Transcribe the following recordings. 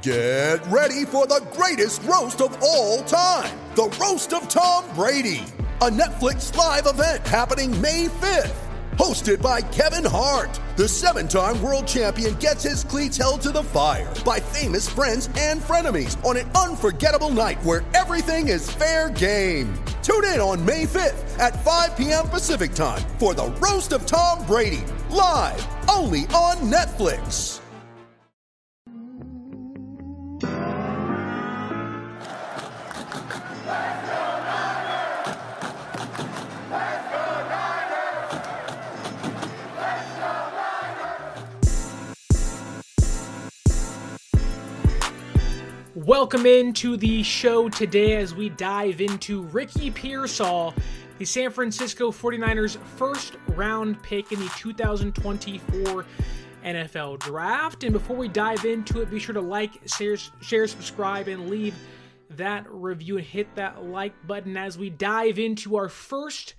Get ready for the greatest roast of all time, the Roast of Tom Brady, a Netflix live event happening May 5th. Hosted by Kevin Hart, the 7-time world champion gets his cleats held to the fire by famous friends and frenemies on an unforgettable night where everything is fair game. Tune in on May 5th at 5 p.m. Pacific time for the Roast of Tom Brady, live only on Netflix. Welcome into the show today as we dive into Ricky Pearsall, the San Francisco 49ers first round pick in the 2024 NFL Draft. And before we dive into it, be sure to like, share, subscribe, and leave that review and hit that like button as we dive into our first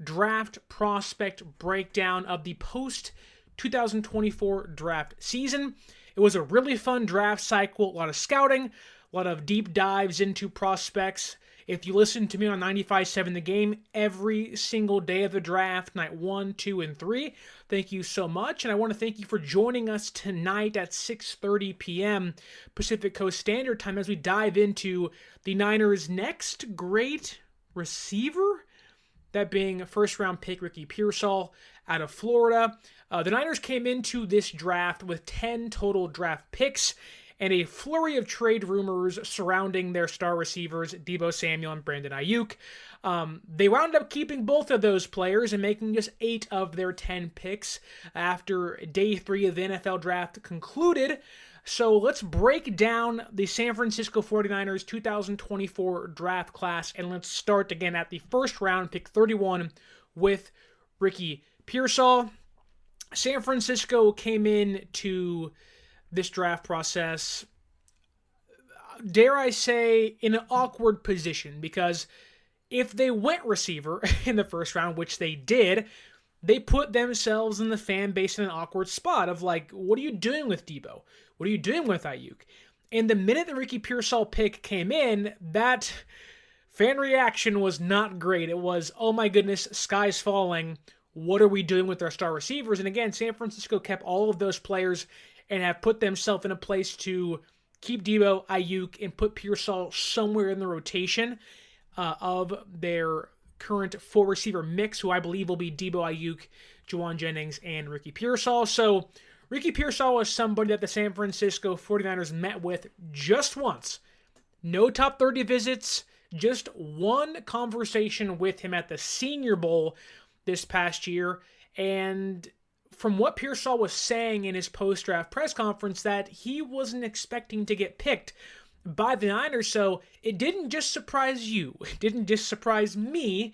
draft prospect breakdown of the post-2024 draft season. It was a really fun draft cycle, a lot of scouting, a lot of deep dives into prospects. If you listen to me on 95.7 The Game every single day of the draft, night 1, 2, and 3, thank you so much. And I want to thank you for joining us tonight at 6:30 p.m. Pacific Coast Standard Time as we dive into the Niners' next great receiver, that being first-round pick Ricky Pearsall out of Florida. The Niners came into this draft with 10 total draft picks and a flurry of trade rumors surrounding their star receivers, Deebo Samuel and Brandon Aiyuk. They wound up keeping both of those players and making just 8 of their 10 picks after day 3 of the NFL draft concluded. So let's break down the San Francisco 49ers 2024 draft class, and let's start again at the first round, pick 31, with Ricky Pearsall. San Francisco came in to this draft process, dare I say, in an awkward position, because if they went receiver in the first round, which they did, they put themselves and the fan base in an awkward spot of like, what are you doing with Deebo? What are you doing with Aiyuk? And the minute the Ricky Pearsall pick came in, that fan reaction was not great. It was, oh my goodness, sky's falling. What are we doing with our star receivers? And again, San Francisco kept all of those players and have put themselves in a place to keep Deebo, Aiyuk, and put Pearsall somewhere in the rotation of their current 4-receiver mix, who I believe will be Deebo, Aiyuk, Juwan Jennings, and Ricky Pearsall. So Ricky Pearsall was somebody that the San Francisco 49ers met with just once. No top 30 visits, just one conversation with him at the Senior Bowl this past year. And from what Pearsall was saying in his post-draft press conference, that he wasn't expecting to get picked by the Niners. So it didn't just surprise you. It didn't just surprise me.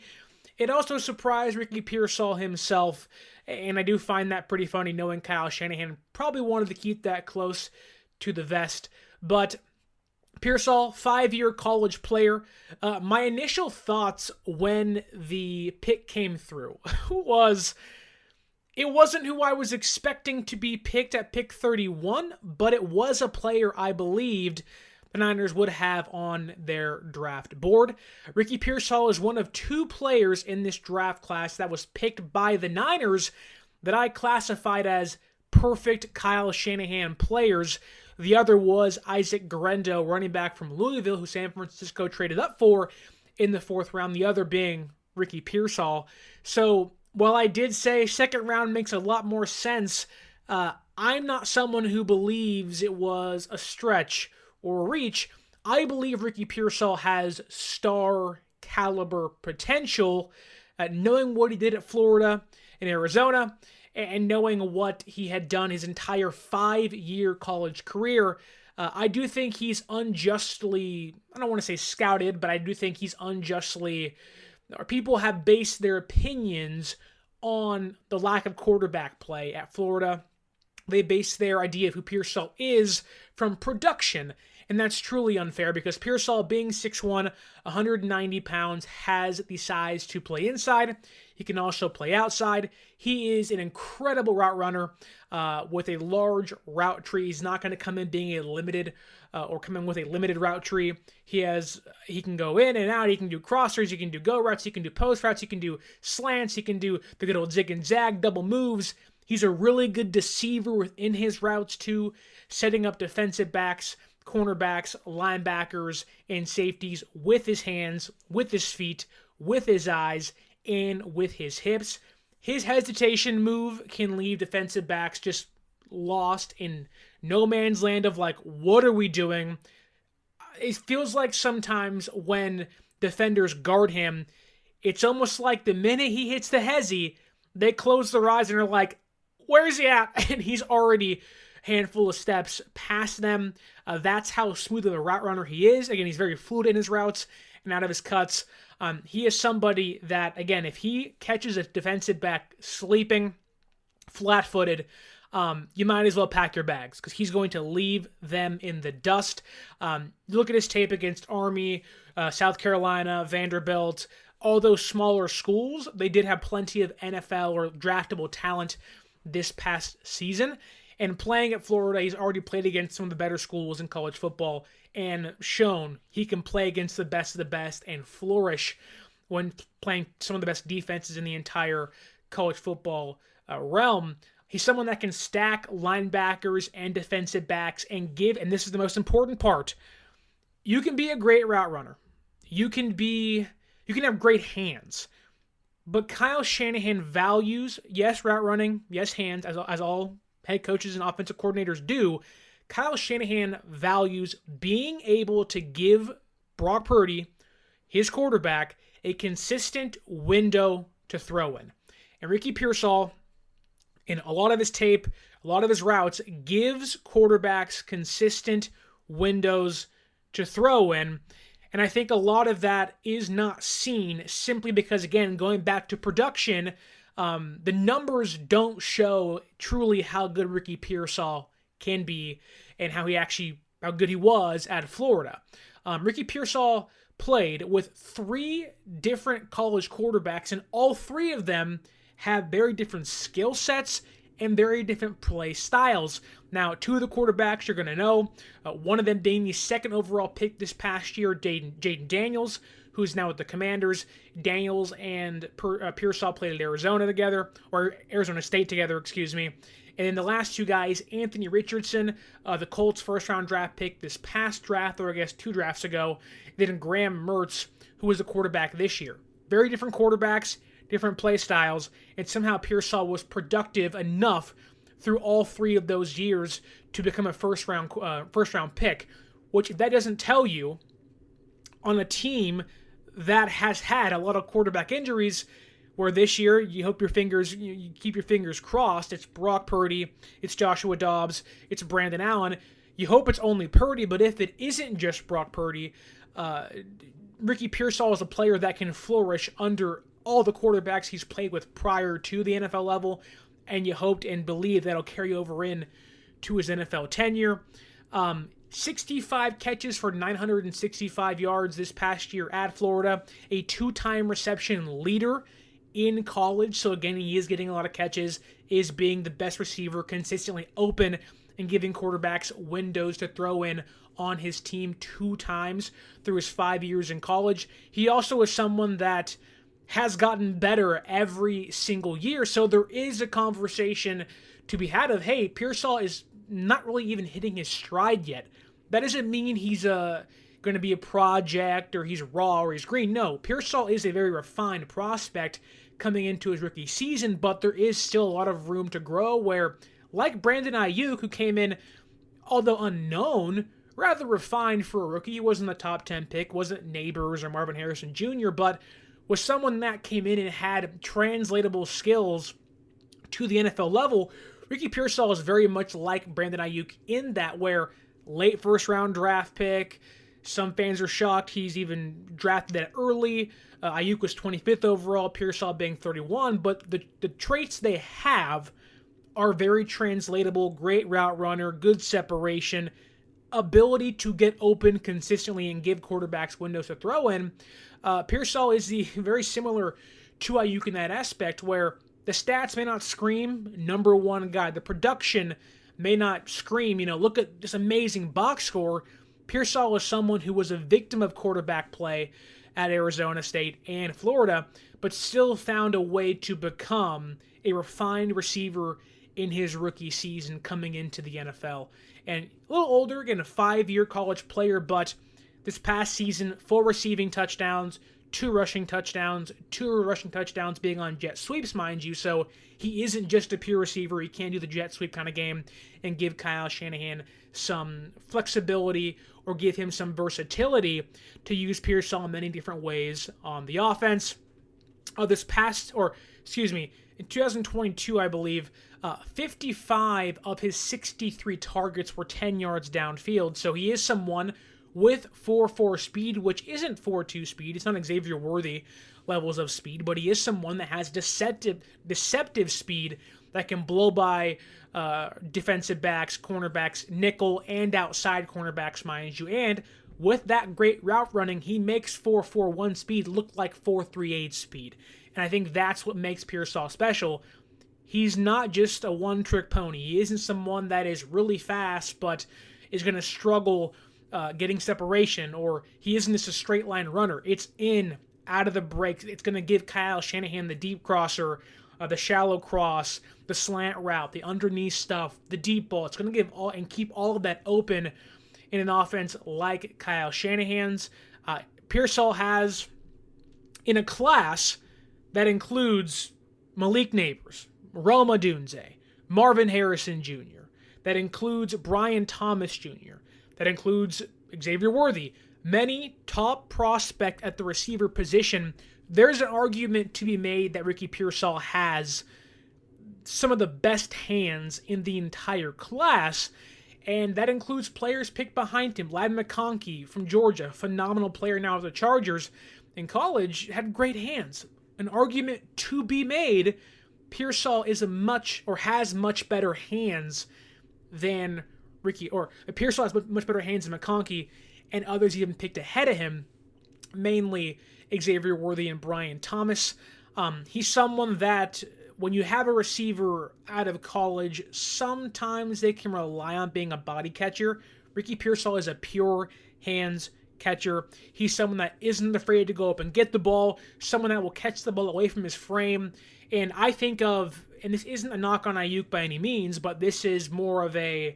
It also surprised Ricky Pearsall himself. And I do find that pretty funny, knowing Kyle Shanahan probably wanted to keep that close to the vest. But Pearsall, 5-year college player. My initial thoughts when the pick came through was, it wasn't who I was expecting to be picked at pick 31, but it was a player I believed the Niners would have on their draft board. Ricky Pearsall is one of 2 players in this draft class that was picked by the Niners that I classified as perfect Kyle Shanahan players. The other was Isaac Guerendo, running back from Louisville, who San Francisco traded up for in the 4th round, the other being Ricky Pearsall. So while I did say second round makes a lot more sense, I'm not someone who believes it was a stretch or a reach. I believe Ricky Pearsall has star caliber potential, knowing what he did at Florida and Arizona, and knowing what he had done his entire 5-year college career. I do think he's unjustly, I don't want to say scouted, but I do think he's unjustly, or people have based their opinions on the lack of quarterback play at Florida. They base their idea of who Pearsall is from production And that's truly unfair because Pearsall, being 6'1", 190 pounds, has the size to play inside. He can also play outside. He is an incredible route runner with a large route tree. He's not going to come in being a limited or come in with a limited route tree. He can go in and out. He can do crossers. He can do go routes. He can do post routes. He can do slants. He can do the good old zig and zag, double moves. He's a really good deceiver within his routes too, setting up defensive backs, cornerbacks, linebackers, and safeties with his hands, with his feet, with his eyes, and with his hips. His hesitation move can leave defensive backs just lost in no man's land of like, what are we doing? It feels like sometimes when defenders guard him, it's almost like the minute he hits the hezi, they close their eyes and are like, where's he at? And he's already handful of steps past them. That's how smooth of a route runner he is. Again, he's very fluid in his routes and out of his cuts. He is somebody that, again, if he catches a defensive back sleeping, flat-footed, you might as well pack your bags because he's going to leave them in the dust. Look at his tape against Army, South Carolina, Vanderbilt, all those smaller schools. They did have plenty of NFL or draftable talent this past season. And playing at Florida, he's already played against some of the better schools in college football and shown he can play against the best of the best and flourish when playing some of the best defenses in the entire college football realm. He's someone that can stack linebackers and defensive backs and give, and this is the most important part, you can be a great route runner. You can have great hands. But Kyle Shanahan values, yes, route running, yes, hands, as all head coaches and offensive coordinators do. Kyle Shanahan values being able to give Brock Purdy, his quarterback, a consistent window to throw in. And Ricky Pearsall, in a lot of his tape, a lot of his routes, gives quarterbacks consistent windows to throw in. And I think a lot of that is not seen simply because, again, going back to production, the numbers don't show truly how good Ricky Pearsall can be and how good he was at Florida. Ricky Pearsall played with 3 different college quarterbacks, and all 3 of them have very different skill sets and very different play styles. Now, 2 of the quarterbacks you're going to know, one of them being the 2nd overall pick this past year, Jaden Daniels, who's now with the Commanders. Daniels and Pearsall played at Arizona State together, excuse me. And then the last 2 guys, Anthony Richardson, the Colts first-round draft pick this past draft, or I guess 2 drafts ago. Then Graham Mertz, who was the quarterback this year. Very different quarterbacks, different play styles, and somehow Pearsall was productive enough through all 3 of those years to become a first-round pick, which that doesn't tell you on a team that has had a lot of quarterback injuries, where this year you keep your fingers crossed. It's Brock Purdy, it's Joshua Dobbs, it's Brandon Allen. You hope it's only Purdy, but if it isn't just Brock Purdy, Ricky Pearsall is a player that can flourish under all the quarterbacks he's played with prior to the NFL level, and you hoped and believe that'll carry over in to his NFL tenure. 65 catches for 965 yards this past year at Florida, a 2-time reception leader in college. So again, he is getting a lot of catches, is being the best receiver, consistently open, and giving quarterbacks windows to throw in on his team 2 times through his 5 years in college. He also is someone that has gotten better every single year. So there is a conversation to be had of, hey, Pearsall is not really even hitting his stride yet. That doesn't mean he's going to be a project or he's raw or he's green. No, Pearsall is a very refined prospect coming into his rookie season, but there is still a lot of room to grow where, like Brandon Aiyuk, who came in, although unknown, rather refined for a rookie. He wasn't the top 10 pick, wasn't Neighbors or Marvin Harrison Jr., but was someone that came in and had translatable skills to the NFL level. Ricky Pearsall is very much like Brandon Aiyuk in that, where late first-round draft pick. Some fans are shocked he's even drafted that early. Aiyuk was 25th overall, Pearsall being 31, but the traits they have are very translatable. Great route runner, good separation, ability to get open consistently and give quarterbacks windows to throw in, Pearsall is very similar to Aiyuk in that aspect, where the stats may not scream number one guy. The production may not scream, look at this amazing box score. Pearsall is someone who was a victim of quarterback play at Arizona State and Florida, but still found a way to become a refined receiver in his rookie season coming into the NFL. And a little older, again, a 5-year college player, but this past season, 4 receiving touchdowns, 2 rushing touchdowns being on jet sweeps, mind you, so he isn't just a pure receiver. He can do the jet sweep kind of game and give Kyle Shanahan some flexibility or give him some versatility to use Pearsall in many different ways on the offense. In 2022, I believe, 55 of his 63 targets were 10 yards downfield, so he is someone with 4.4 speed, which isn't 4.2 speed. It's not Xavier Worthy levels of speed, but he is someone that has deceptive speed that can blow by defensive backs, cornerbacks, nickel, and outside cornerbacks, mind you. And with that great route running, he makes 4.41 speed look like 4.38 speed. And I think that's what makes Pearsall special. He's not just a one-trick pony. He isn't someone that is really fast but is going to struggle getting separation, or he isn't just a straight-line runner. It's in, out of the breaks. It's going to give Kyle Shanahan the deep crosser, the shallow cross, the slant route, the underneath stuff, the deep ball. It's going to give all and keep all of that open in an offense like Kyle Shanahan's. Pearsall has, in a class that includes Malik Neighbors, Rome Odunze, Marvin Harrison Jr., that includes Brian Thomas Jr., that includes Xavier Worthy, many top prospect at the receiver position. There's an argument to be made that Ricky Pearsall has some of the best hands in the entire class, and that includes players picked behind him. Ladd McConkey from Georgia, phenomenal player now with the Chargers. In college, had great hands. An argument to be made, Pearsall has much better hands than Pearsall has much better hands than McConkey, and others even picked ahead of him, mainly Xavier Worthy and Brian Thomas. He's someone that, when you have a receiver out of college, sometimes they can rely on being a body catcher. Ricky Pearsall is a pure hands catcher. He's someone that isn't afraid to go up and get the ball, someone that will catch the ball away from his frame. And I think of, and this isn't a knock on Aiyuk by any means, but this is more of a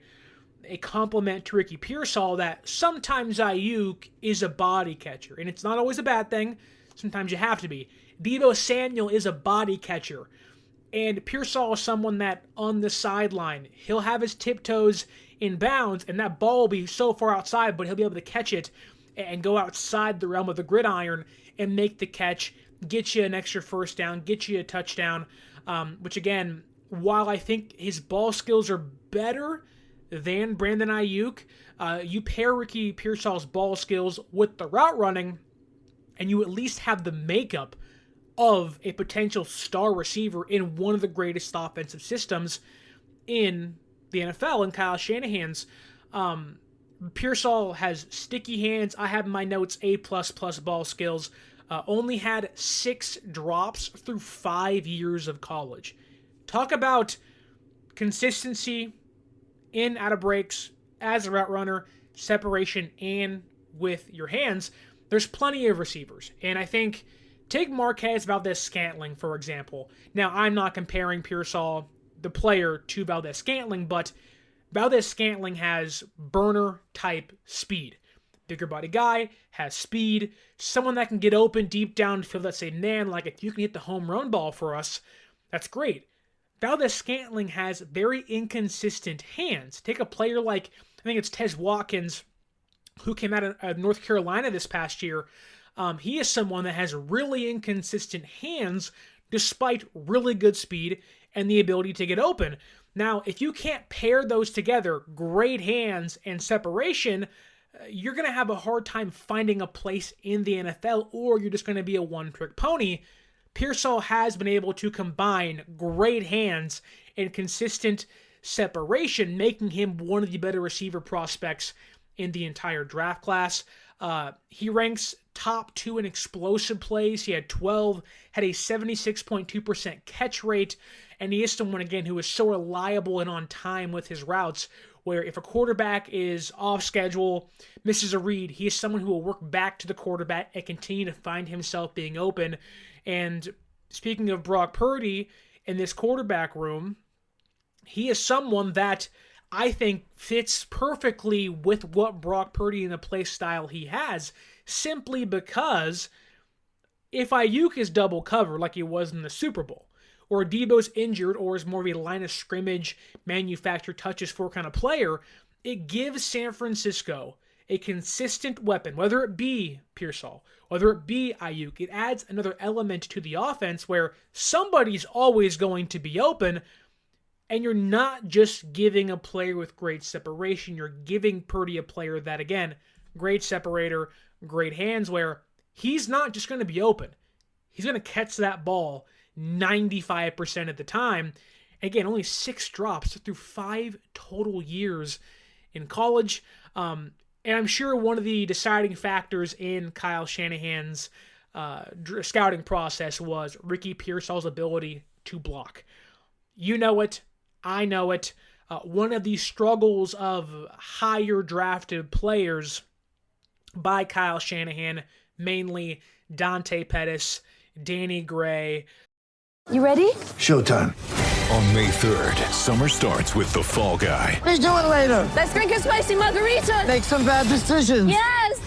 compliment to Ricky Pearsall, that sometimes Aiyuk is a body catcher, and it's not always a bad thing. Sometimes you have to be. Deebo Samuel is a body catcher, and Pearsall is someone that on the sideline, he'll have his tiptoes in bounds, and that ball will be so far outside, but he'll be able to catch it and go outside the realm of the gridiron and make the catch, get you an extra first down, get you a touchdown, which again, while I think his ball skills are better than Brandon Aiyuk, you pair Ricky Pearsall's ball skills with the route running, and you at least have the makeup of a potential star receiver in one of the greatest offensive systems in the NFL, in Kyle Shanahan's. Pearsall has sticky hands. I have in my notes A++ ball skills. Only had 6 drops through 5 years of college. Talk about consistency in, out of breaks, as a route runner, separation, and with your hands. There's plenty of receivers. And I think, take Marquez Valdes-Scantling, for example. Now, I'm not comparing Pearsall, the player, to Valdes-Scantling, but Valdes-Scantling has burner-type speed. Bigger body guy, has speed, someone that can get open deep downfield that say, man, like, if you can hit the home run ball for us, that's great. Valdes-Scantling has very inconsistent hands. Take a player like, I think it's Tez Watkins, who came out of North Carolina this past year. He is someone that has really inconsistent hands despite really good speed and the ability to get open. Now, if you can't pair those together, great hands and separation, you're going to have a hard time finding a place in the NFL, or you're just going to be a one-trick pony. Pearsall has been able to combine great hands and consistent separation, making him one of the better receiver prospects in the entire draft class. He ranks top 2 in explosive plays. He had 12, had a 76.2% catch rate, and he is someone, again, who is so reliable and on time with his routes, where if a quarterback is off schedule, misses a read, he is someone who will work back to the quarterback and continue to find himself being open. And speaking of Brock Purdy in this quarterback room, he is someone that I think fits perfectly with what Brock Purdy and the play style he has, simply because if Aiyuk is double covered like he was in the Super Bowl, or Deebo's injured or is more of a line of scrimmage, manufactured touches for kind of player, it gives San Francisco a consistent weapon, whether it be Pearsall, whether it be Aiyuk. It adds another element to the offense where somebody's always going to be open, and you're not just giving a player with great separation, you're giving Purdy a player that, again, great separator, great hands, where he's not just going to be open. He's going to catch that ball 95% of the time. Again, only 6 drops through 5 total years in college. And I'm sure one of the deciding factors in Kyle Shanahan's scouting process was Ricky Pearsall's ability to block. You know it. I know it. One of the struggles of higher drafted players by Kyle Shanahan, mainly Dante Pettis, Danny Gray. You ready? Showtime. On May 3rd, summer starts with The Fall Guy. What are you doing later? Let's drink a spicy margarita. Make some bad decisions. Yes.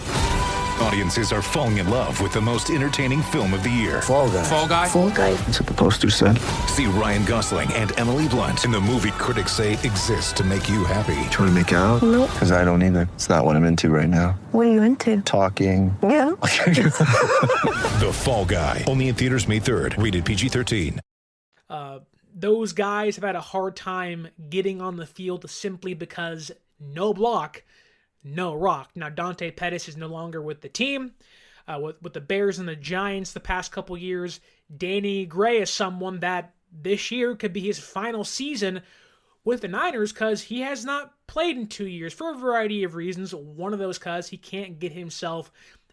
Audiences are falling in love with the most entertaining film of the year. Fall Guy. Fall Guy? Fall guy. That's what the poster said. See Ryan Gosling and Emily Blunt in the movie critics say exists to make you happy. Trying to make it out? Nope. Because I don't either. It's not what I'm into right now. What are you into? Talking. Yeah. The Fall Guy. Only in theaters May 3rd. Rated PG-13. Those guys have had a hard time getting on the field simply because no block, no rock. Now, Dante Pettis is no longer with the team, with the Bears and the Giants the past couple years. Danny Gray is someone that this year could be his final season with the Niners because he has not played in 2 years for a variety of reasons. One of those because he can't get himself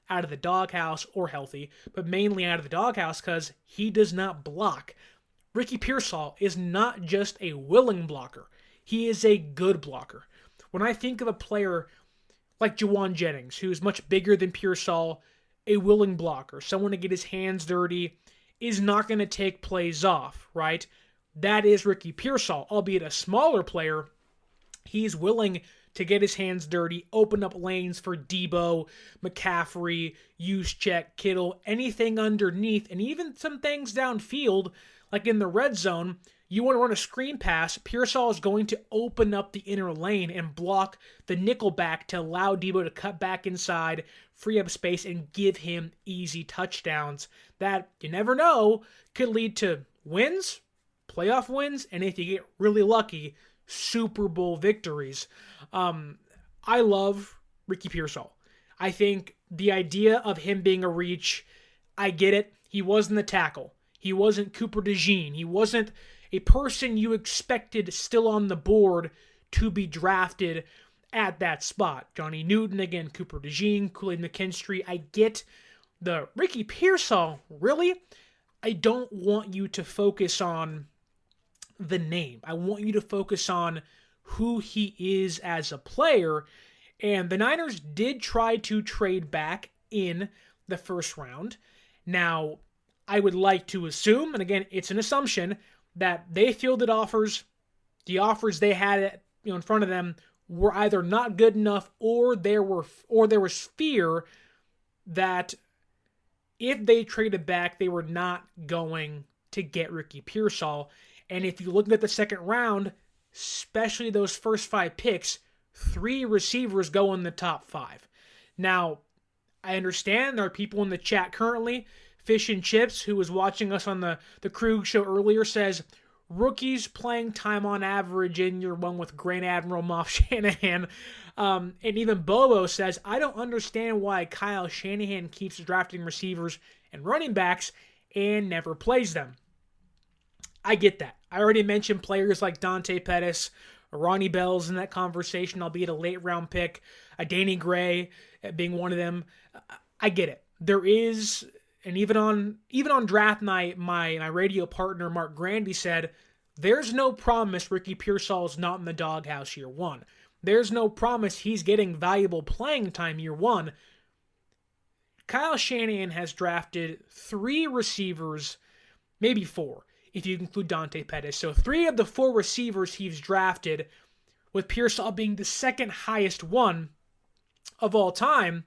out of the doghouse or healthy, but mainly out of the doghouse because he does not block. Ricky Pearsall is not just a willing blocker. He is a good blocker. When I think of a player like Juwan Jennings, who's much bigger than Pearsall, a willing blocker, someone to get his hands dirty, is not going to take plays off, right? That is Ricky Pearsall, albeit a smaller player. He's willing to get his hands dirty, open up lanes for Deebo, McCaffrey, Juszczyk, Kittle, anything underneath, and even some things downfield, like in the red zone. You want to run a screen pass, Pearsall is going to open up the inner lane and block the nickel back to allow Deebo to cut back inside, free up space, and give him easy touchdowns that, you never know, could lead to wins, playoff wins, and if you get really lucky, Super Bowl victories. I love Ricky Pearsall. I think the idea of him being a reach, I get it. He wasn't the tackle. He wasn't Cooper DeJean. He wasn't a person you expected still on the board to be drafted at that spot. Johnny Newton, again, Cooper DeJean, Kool-Aid McKinstry. I get the Ricky Pearsall. Really, I don't want you to focus on the name. I want you to focus on who he is as a player. And the Niners did try to trade back in the first round. Now, I would like to assume, and again, it's an assumption, that they fielded offers. The offers they had, in front of them were either not good enough, or there was fear that if they traded back, they were not going to get Ricky Pearsall. And if you look at the second round, especially those first 5 picks, 3 receivers go in the top 5. Now, I understand there are people in the chat currently. Fish and Chips, who was watching us on the Krug show earlier, says, rookies playing time on average in year 1 with Grand Admiral Moff Shanahan. And even Bobo says, I don't understand why Kyle Shanahan keeps drafting receivers and running backs and never plays them. I get that. I already mentioned players like Dante Pettis, Ronnie Bell's in that conversation, albeit a late round pick. Danny Gray being one of them. I get it. There is, and even on draft night, my radio partner Mark Grandy said, there's no promise Ricky Pearsall is not in the doghouse year one. There's no promise he's getting valuable playing time year one. Kyle Shanahan has drafted 3 receivers, maybe 4, if you include Dante Pettis. So 3 of the 4 receivers he's drafted, with Pearsall being the second highest one of all time.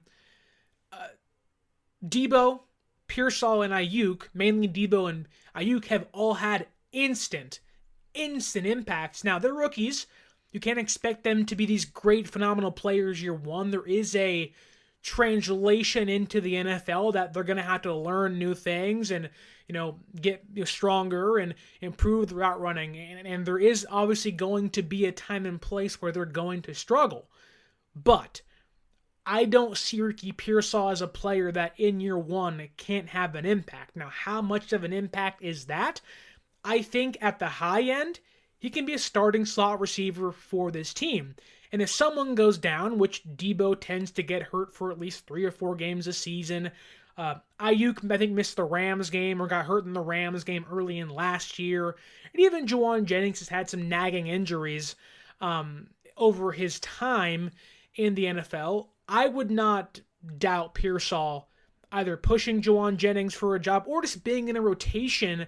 Deebo, Pearsall, and Aiyuk, mainly Deebo and Aiyuk, have all had instant impacts. Now, they're rookies. You can't expect them to be these great, phenomenal players year one. There is a translation into the NFL that they're going to have to learn new things and, get stronger and improve the route running. And there is obviously going to be a time and place where they're going to struggle. But I don't see Ricky Pearsall as a player that in year one can't have an impact. Now, how much of an impact is that? I think at the high end, he can be a starting slot receiver for this team. And if someone goes down, which Deebo tends to get hurt for at least 3 or 4 games a season, Aiyuk, I think, missed the Rams game or got hurt in the Rams game early in last year. And even Juwan Jennings has had some nagging injuries over his time in the NFL. I would not doubt Pearsall either pushing Juwan Jennings for a job or just being in a rotation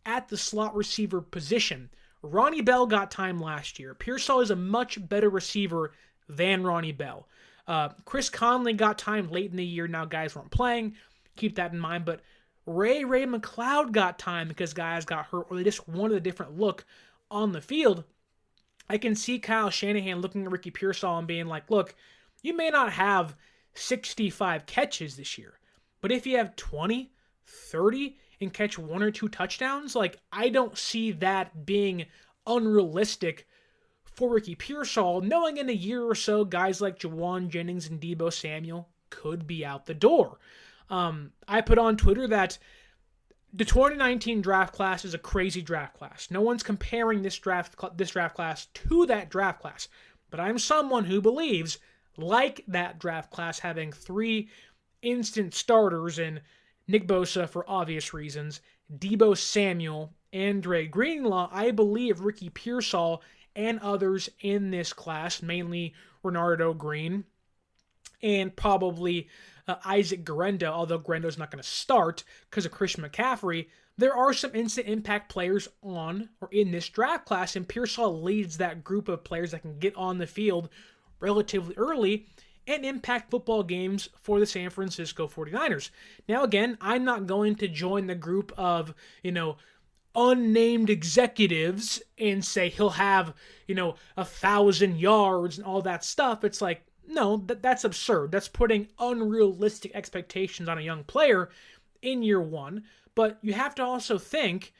at the slot receiver position. Ronnie Bell got time last year. Pearsall is a much better receiver than Ronnie Bell. Chris Conley got time late in the year. Now guys weren't playing. Keep that in mind. But Ray McLeod got time because guys got hurt or they just wanted a different look on the field. I can see Kyle Shanahan looking at Ricky Pearsall and being like, look, you may not have 65 catches this year, but if you have 20, 30, and catch 1 or 2 touchdowns, I don't see that being unrealistic for Ricky Pearsall, knowing in a year or so, guys like Juwan Jennings and Deebo Samuel could be out the door. I put on Twitter that the 2019 draft class is a crazy draft class. No one's comparing this draft class to that draft class, but I'm someone who believes, like that draft class, having 3 instant starters in Nick Bosa for obvious reasons, Deebo Samuel, and Dre Greenlaw, I believe Ricky Pearsall and others in this class, mainly Renardo Green, and probably Isaac Guerendo, although Guerendo's not going to start because of Christian McCaffrey, there are some instant impact players on or in this draft class, and Pearsall leads that group of players that can get on the field relatively early and impact football games for the San Francisco 49ers. Now, again, I'm not going to join the group of, unnamed executives and say he'll have, 1,000 yards and all that stuff. It's like, no, that's absurd. That's putting unrealistic expectations on a young player in year one. But you have to also think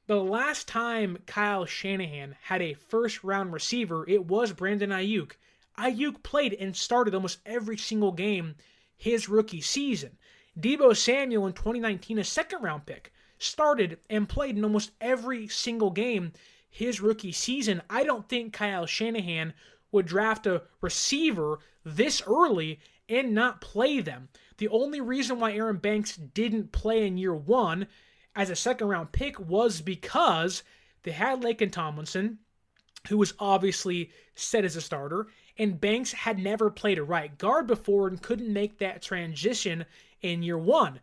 the last time Kyle Shanahan had a first-round receiver, it was Brandon Aiyuk. Aiyuk played and started almost every single game his rookie season. Deebo Samuel in 2019, a second-round pick, started and played in almost every single game his rookie season. I don't think Kyle Shanahan would draft a receiver this early and not play them. The only reason why Aaron Banks didn't play in year one as a second-round pick was because they had Laken Tomlinson, who was obviously set as a starter, and Banks had never played a right guard before and couldn't make that transition in year one.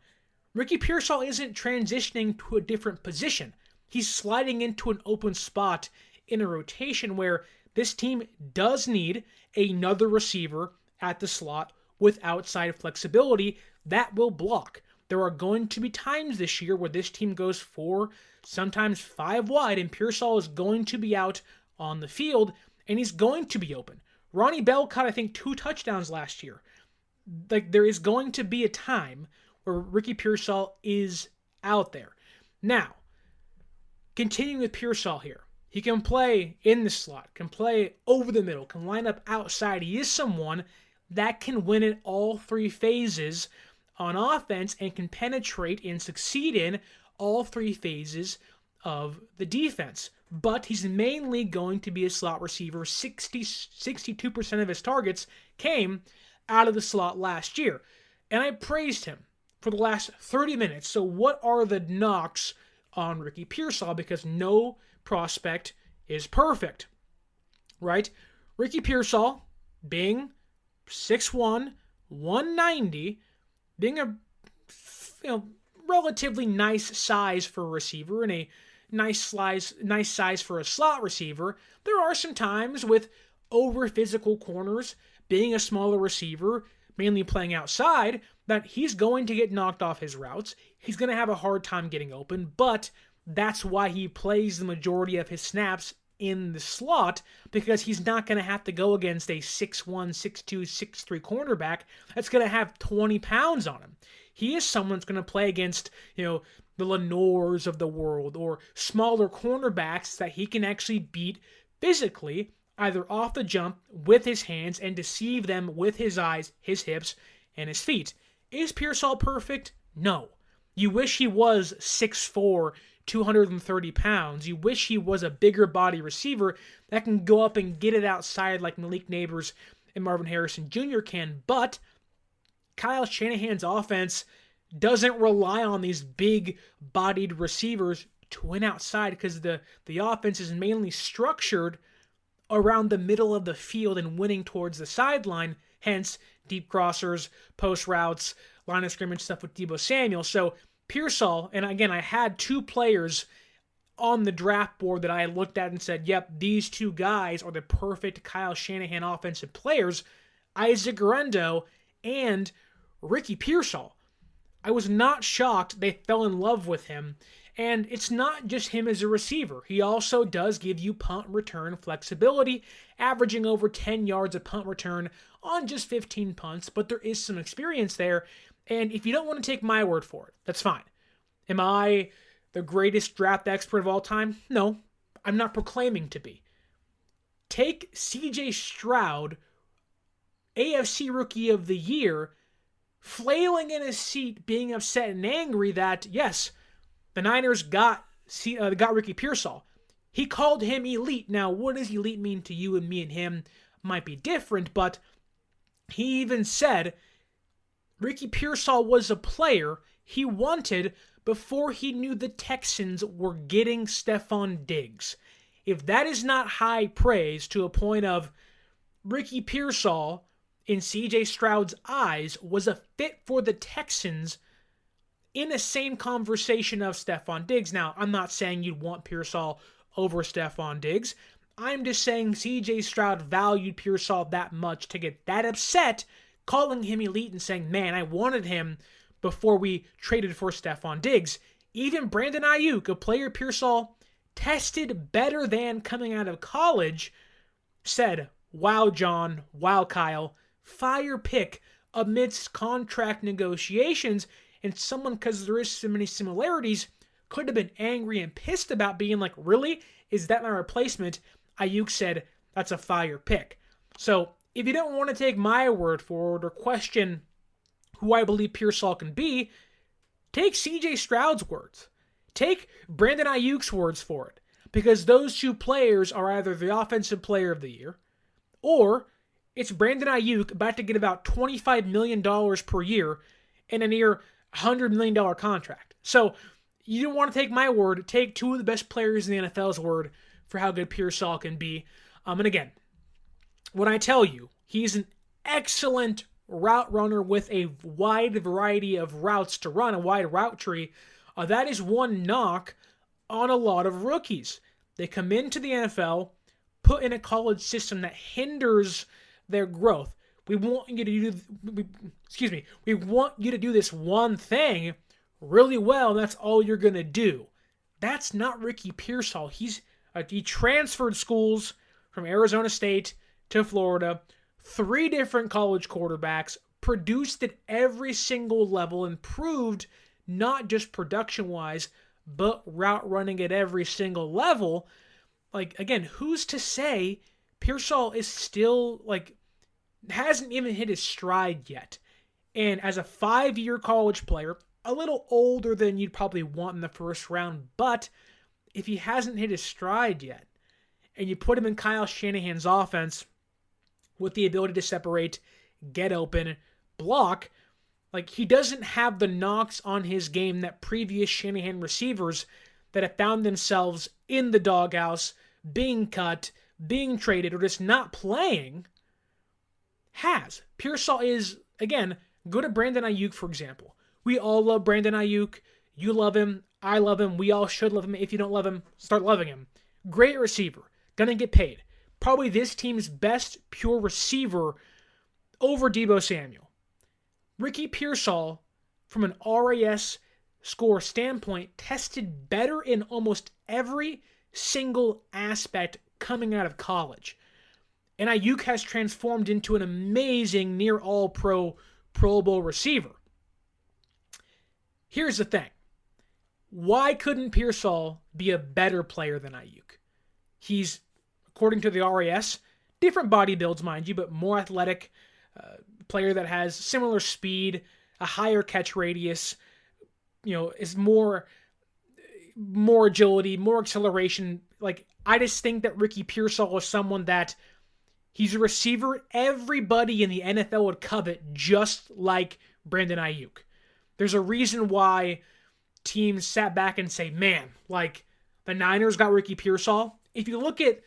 Ricky Pearsall isn't transitioning to a different position. He's sliding into an open spot in a rotation where this team does need another receiver at the slot with outside flexibility that will block. There are going to be times this year where this team goes 4, sometimes 5 wide, and Pearsall is going to be out on the field, and he's going to be open. Ronnie Bell caught, I think, 2 touchdowns last year. There is going to be a time where Ricky Pearsall is out there. Now, continuing with Pearsall here. He can play in the slot, can play over the middle, can line up outside. He is someone that can win at all 3 phases on offense and can penetrate and succeed in all 3 phases of the defense. but he's mainly going to be a slot receiver. 62% of his targets came out of the slot last year. And I praised him for the last 30 minutes. So what are the knocks on Ricky Pearsall? Because no prospect is perfect, right? Ricky Pearsall, being 6'1", 190, being a relatively nice size for a receiver and a nice size for a slot receiver, there are some times with over physical corners, being a smaller receiver, mainly playing outside, that he's going to get knocked off his routes. He's going to have a hard time getting open, but that's why he plays the majority of his snaps in the slot, because he's not going to have to go against a 6'1", 6'2", 6'3 cornerback that's going to have 20 pounds on him. He is someone that's going to play against, the Lenores of the world or smaller cornerbacks that he can actually beat physically, either off the jump with his hands and deceive them with his eyes, his hips, and his feet. Is Pearsall perfect? No. You wish he was 6'4", 230 pounds. You wish he was a bigger body receiver that can go up and get it outside like Malik Neighbors and Marvin Harrison Jr. can, but Kyle Shanahan's offense doesn't rely on these big-bodied receivers to win outside, because the offense is mainly structured around the middle of the field and winning towards the sideline, hence deep crossers, post routes, line of scrimmage stuff with Deebo Samuel. So Pearsall, and again, I had two players on the draft board that I looked at and said, yep, these two guys are the perfect Kyle Shanahan offensive players, Isaac Guerendo and Ricky Pearsall. I was not shocked they fell in love with him, and it's not just him as a receiver. He also does give you punt return flexibility, averaging over 10 yards a punt return on just 15 punts, but there is some experience there, and if you don't want to take my word for it, that's fine. Am I the greatest draft expert of all time? No, I'm not proclaiming to be. Take CJ Stroud, AFC Rookie of the Year, flailing in his seat, being upset and angry that, yes, the Niners got Ricky Pearsall. He called him elite. Now, what does elite mean to you and me and him might be different, but he even said Ricky Pearsall was a player he wanted before he knew the Texans were getting Stephon Diggs. If that is not high praise to a point of Ricky Pearsall, in CJ Stroud's eyes, was a fit for the Texans in the same conversation of Stephon Diggs. Now, I'm not saying you'd want Pearsall over Stephon Diggs. I'm just saying CJ Stroud valued Pearsall that much to get that upset, calling him elite and saying, man, I wanted him before we traded for Stephon Diggs. Even Brandon Aiyuk, a player Pearsall tested better than coming out of college, said, wow, John, wow, Kyle, fire pick amidst contract negotiations, and someone, because there is so many similarities, could have been angry and pissed about being like, really? Is that my replacement? Aiyuk said, that's a fire pick. So if you don't want to take my word for it or question who I believe Pearsall can be, take CJ Stroud's words. Take Brandon Ayuk's words for it. Because those two players are either the offensive player of the year, or it's Brandon Aiyuk about to get about $25 million per year in a near $100 million contract. So you don't want to take my word. Take two of the best players in the NFL's word for how good Pearsall can be. And again, when I tell you he's an excellent route runner with a wide variety of routes to run, a wide route tree, that is one knock on a lot of rookies. They come into the NFL, put in a college system that hinders their growth. We want you to do, we want you to do this one thing really well, and that's all you're going to do. That's not Ricky Pearsall. He transferred schools from Arizona State to Florida, 3 different college quarterbacks, produced at every single level, and proved not just production-wise, but route running at every single level. Like, again, who's to say Pearsall is still, hasn't even hit his stride yet. And as a 5-year college player, a little older than you'd probably want in the first round, but if he hasn't hit his stride yet, and you put him in Kyle Shanahan's offense with the ability to separate, get open, block, like he doesn't have the knocks on his game that previous Shanahan receivers that have found themselves in the doghouse, being cut, being traded, or just not playing has. Pearsall is, again, go to Brandon Aiyuk, for example. We all love Brandon Aiyuk. You love him. I love him. We all should love him. If you don't love him, start loving him. Great receiver. Gonna get paid. Probably this team's best pure receiver over Deebo Samuel. Ricky Pearsall, from an RAS score standpoint, tested better in almost every single aspect coming out of college. And Aiyuk has transformed into an amazing near all-pro, Pro Bowl receiver. Here's the thing. Why couldn't Pearsall be a better player than Aiyuk? He's, according to the RAS, different body builds, mind you, but more athletic, player that has similar speed, a higher catch radius, is more agility, more acceleration. Like, I just think that Ricky Pearsall is someone that he's a receiver everybody in the NFL would covet, just like Brandon Aiyuk. There's a reason why teams sat back and say, man, like, the Niners got Ricky Pearsall. If you look at,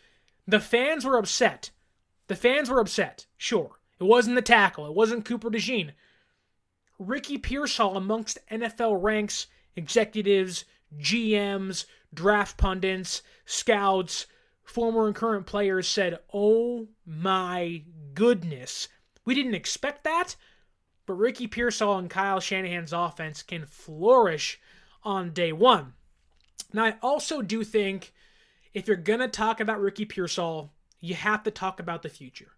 the fans were upset. Sure. It wasn't the tackle. It wasn't Cooper DeJean. Ricky Pearsall, amongst NFL ranks, executives, GMs, draft pundits, scouts, former and current players said, oh my goodness. We didn't expect that, but Ricky Pearsall and Kyle Shanahan's offense can flourish on day one. Now, I also do think if you're going to talk about Ricky Pearsall, you have to talk about the future.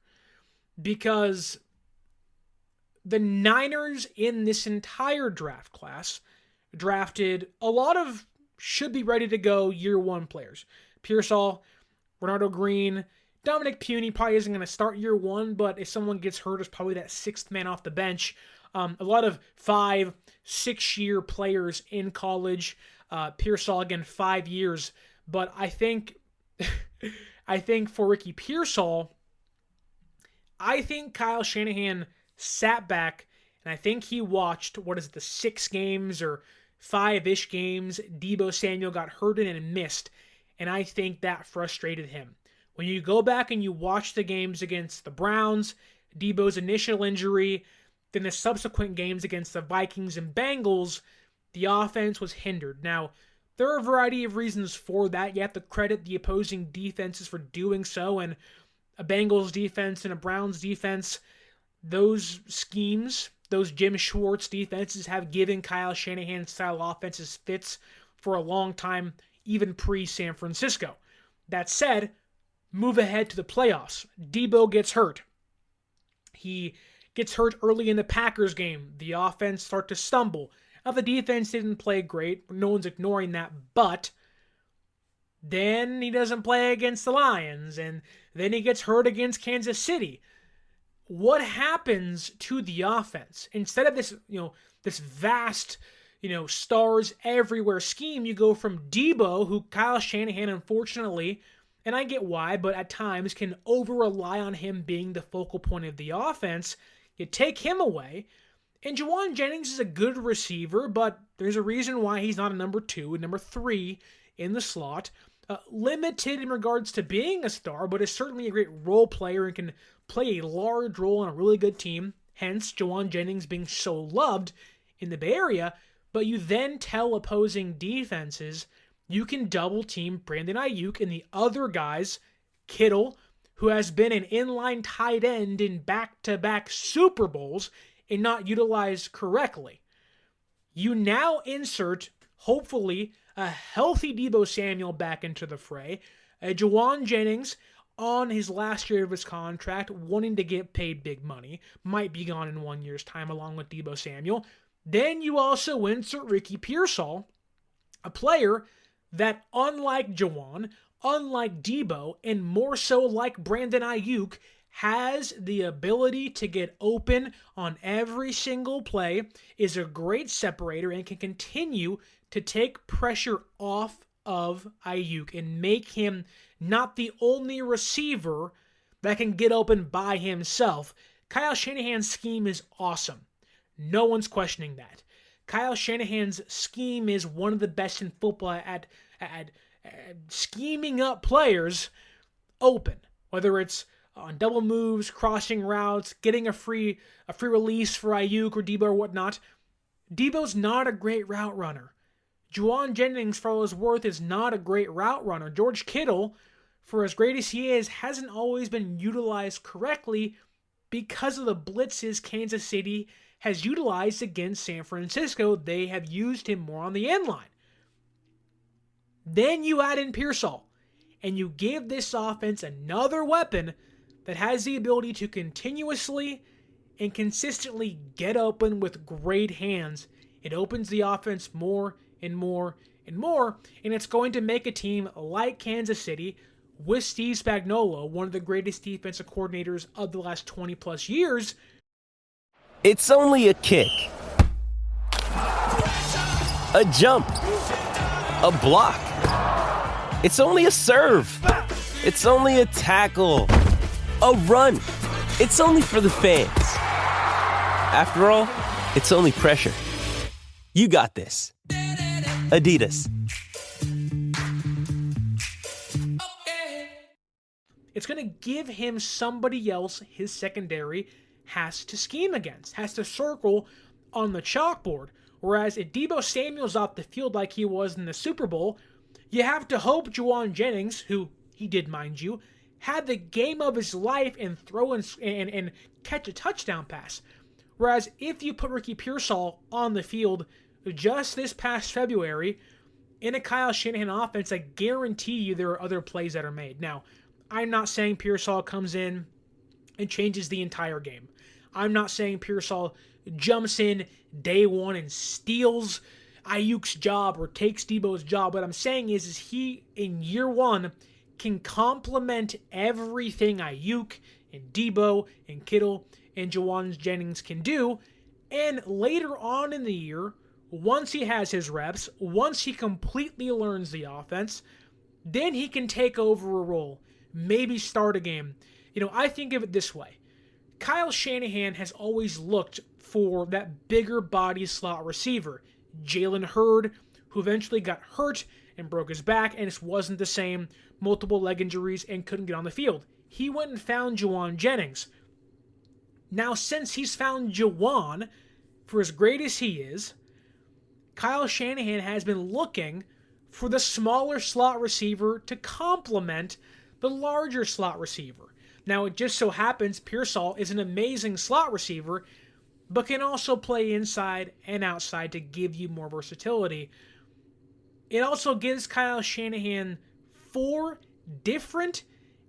Because the Niners in this entire draft class drafted a lot of should be ready to go year one players. Pearsall, Renardo Green, Dominic Puny probably isn't going to start year one, but if someone gets hurt, it's probably that sixth man off the bench. A lot of 5-6 year players in college. Pearsall, again, 5 years. But I think for Ricky Pearsall, I think Kyle Shanahan sat back and I think he watched, the 6 games or 5-ish games Deebo Samuel got hurt in and missed. And I think that frustrated him. When you go back and you watch the games against the Browns, Deebo's initial injury, then the subsequent games against the Vikings and Bengals, the offense was hindered. Now, there are a variety of reasons for that. You have to credit the opposing defenses for doing so, and a Bengals defense and a Browns defense, those schemes, those Jim Schwartz defenses have given Kyle Shanahan style offenses fits for a long time, even pre-San Francisco. That said, move ahead to the playoffs. Deebo gets hurt. He gets hurt early in the Packers game. The offense start to stumble. Now, the defense didn't play great. No one's ignoring that, but then he doesn't play against the Lions, and then he gets hurt against Kansas City. What happens to the offense? Instead of this vast, stars everywhere scheme, you go from Deebo, who Kyle Shanahan, unfortunately, and I get why, but at times can over-rely on him being the focal point of the offense. You take him away, and Juwan Jennings is a good receiver, but there's a reason why he's not a number 2 and number 3 in the slot. Limited in regards to being a star, but is certainly a great role player and can play a large role on a really good team, hence Juwan Jennings being so loved in the Bay Area. But you then tell opposing defenses you can double team Brandon Aiyuk and the other guys, Kittle, who has been an inline tight end in back-to-back Super Bowls and not utilized correctly. You now insert, hopefully, a healthy Deebo Samuel back into the fray, a Juwan Jennings on his last year of his contract, wanting to get paid big money, might be gone in 1 year's time along with Deebo Samuel. Then you also insert Ricky Pearsall, a player that, unlike Juwan, unlike Deebo, and more so like Brandon Aiyuk, has the ability to get open on every single play, is a great separator, and can continue to take pressure off of Aiyuk and make him not the only receiver that can get open by himself. Kyle Shanahan's scheme is awesome. No one's questioning that. Kyle Shanahan's scheme is one of the best in football at scheming up players open, whether it's on double moves, crossing routes, getting a free release for Aiyuk or Deebo or whatnot. Deebo's not a great route runner. Juwan Jennings, for all his worth, is not a great route runner. George Kittle, for as great as he is, hasn't always been utilized correctly because of the blitzes Kansas City has utilized against San Francisco. They have used him more on the end line. Then you add in Pearsall, and you give this offense another weapon that has the ability to continuously and consistently get open with great hands. It opens the offense more and more and more, and it's going to make a team like Kansas City with Steve Spagnuolo, one of the greatest defensive coordinators of the last 20 plus years. It's only a kick, a jump, a block. It's only a serve. It's only a tackle, a run. It's only for the fans. After all, it's only pressure. You got this. Adidas. It's going to give him somebody else his secondary has to scheme against, has to circle on the chalkboard. Whereas if Deebo Samuel's off the field like he was in the Super Bowl, you have to hope Juwan Jennings, who he did, mind you, had the game of his life and throw and catch a touchdown pass. Whereas if you put Ricky Pearsall on the field just this past February in a Kyle Shanahan offense, I guarantee you there are other plays that are made. Now, I'm not saying Pearsall comes in and changes the entire game. I'm not saying Pearsall jumps in day one and steals Aiyuk's job or takes Deebo's job. What I'm saying is he, in year one, can complement everything Aiyuk and Deebo and Kittle and Juwan Jennings can do. And later on in the year, once he has his reps, once he completely learns the offense, then he can take over a role, maybe start a game. I think of it this way. Kyle Shanahan has always looked for that bigger body slot receiver. Jalen Hurd, who eventually got hurt and broke his back, and it wasn't the same, multiple leg injuries, and couldn't get on the field. He went and found Juwan Jennings. Now, since he's found Juwan, for as great as he is, Kyle Shanahan has been looking for the smaller slot receiver to complement the larger slot receiver. Now, it just so happens Pearsall is an amazing slot receiver, but can also play inside and outside to give you more versatility. It also gives Kyle Shanahan 4 different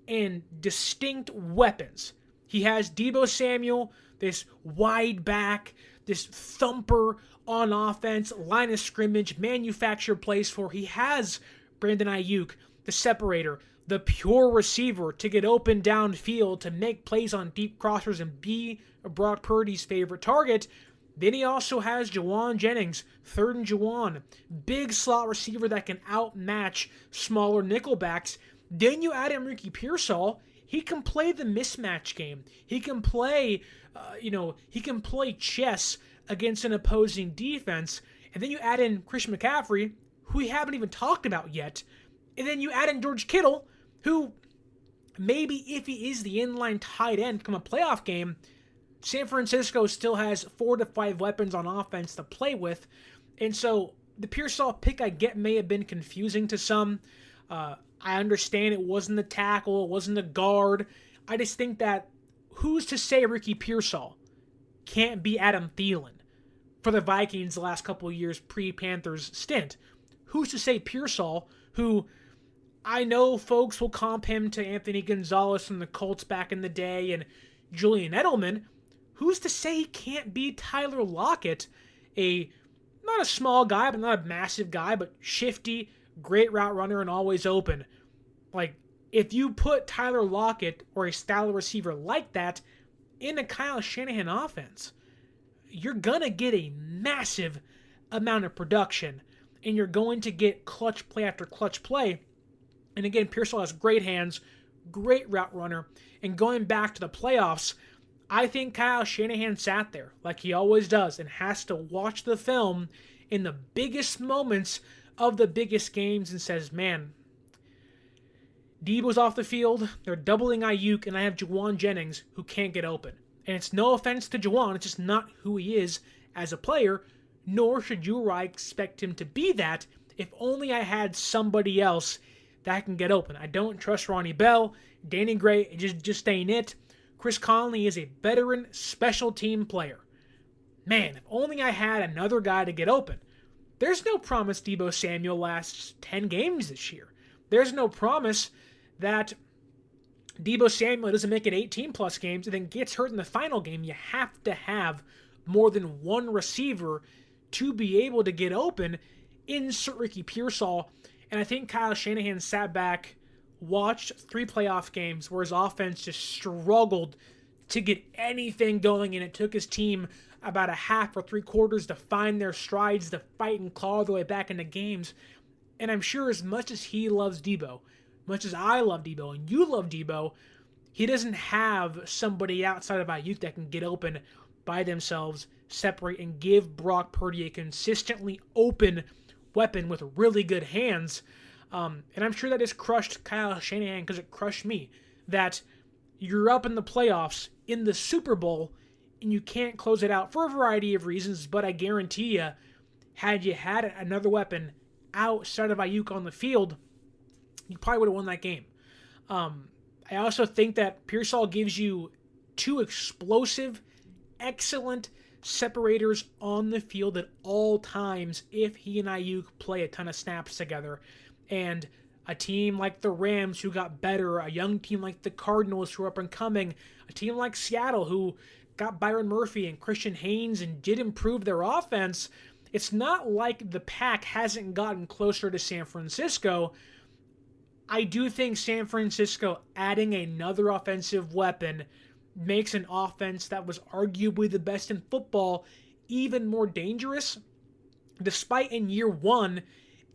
and distinct weapons. He has Deebo Samuel, this wide back, this thumper on offense, line of scrimmage, manufactured plays for. He has Brandon Aiyuk, the separator, the pure receiver to get open downfield, to make plays on deep crossers and be Brock Purdy's favorite target. Then he also has Juwan Jennings, third and Juwan, big slot receiver that can outmatch smaller nickelbacks. Then you add in Ricky Pearsall. He can play the mismatch game. He can play, he can play chess against an opposing defense. And then you add in Christian McCaffrey, who we haven't even talked about yet. And then you add in George Kittle, who maybe if he is the inline tight end come a playoff game, San Francisco still has 4 to 5 weapons on offense to play with. And so the Pearsall pick I get may have been confusing to some. I understand it wasn't the tackle, it wasn't the guard. I just think that who's to say Ricky Pearsall can't be Adam Thielen for the Vikings the last couple of years pre-Panthers stint? Who's to say Pearsall, who I know folks will comp him to Anthony Gonzalez from the Colts back in the day and Julian Edelman, who's to say he can't be Tyler Lockett, not a small guy, but not a massive guy, but shifty, great route runner and always open. Like, if you put Tyler Lockett or a style receiver like that in a Kyle Shanahan offense, you're going to get a massive amount of production. and you're going to get clutch play after clutch play. And again, Pearsall has great hands, great route runner, and going back to the playoffs, I think Kyle Shanahan sat there like he always does and has to watch the film in the biggest moments of the biggest games and says, man, Deebo's off the field, they're doubling Aiyuk, and I have Juwan Jennings who can't get open. And it's no offense to Juwan, it's just not who he is as a player, nor should you or I expect him to be that. If only I had somebody else that can get open. I don't trust Ronnie Bell, Danny Gray, just ain't it. Chris Conley is a veteran special team player. Man, if only I had another guy to get open. There's no promise Deebo Samuel lasts 10 games this year. There's no promise that Deebo Samuel doesn't make it 18-plus games and then gets hurt in the final game. You have to have more than one receiver to be able to get open. Insert Ricky Pearsall. And I think Kyle Shanahan sat back, watched 3 playoff games where his offense just struggled to get anything going, and it took his team about a half or 3 quarters to find their strides, to fight and claw their way back into games. And I'm sure as much as he loves Deebo, much as I love Deebo and you love Deebo, he doesn't have somebody outside of Aiyuk that can get open by themselves, separate, and give Brock Purdy a consistently open weapon with really good hands. And I'm sure that has crushed Kyle Shanahan because it crushed me. That you're up in the playoffs, in the Super Bowl, and you can't close it out for a variety of reasons, but I guarantee you, had you had another weapon outside of Aiyuk on the field, you probably would have won that game. I also think that Pearsall gives you 2 explosive, excellent separators on the field at all times if he and Aiyuk play a ton of snaps together. And a team like the Rams who got better, a young team like the Cardinals who are up and coming, a team like Seattle who got Byron Murphy and Christian Haynes and did improve their offense, it's not like the pack hasn't gotten closer to San Francisco. I do think San Francisco adding another offensive weapon makes an offense that was arguably the best in football even more dangerous, despite in year 1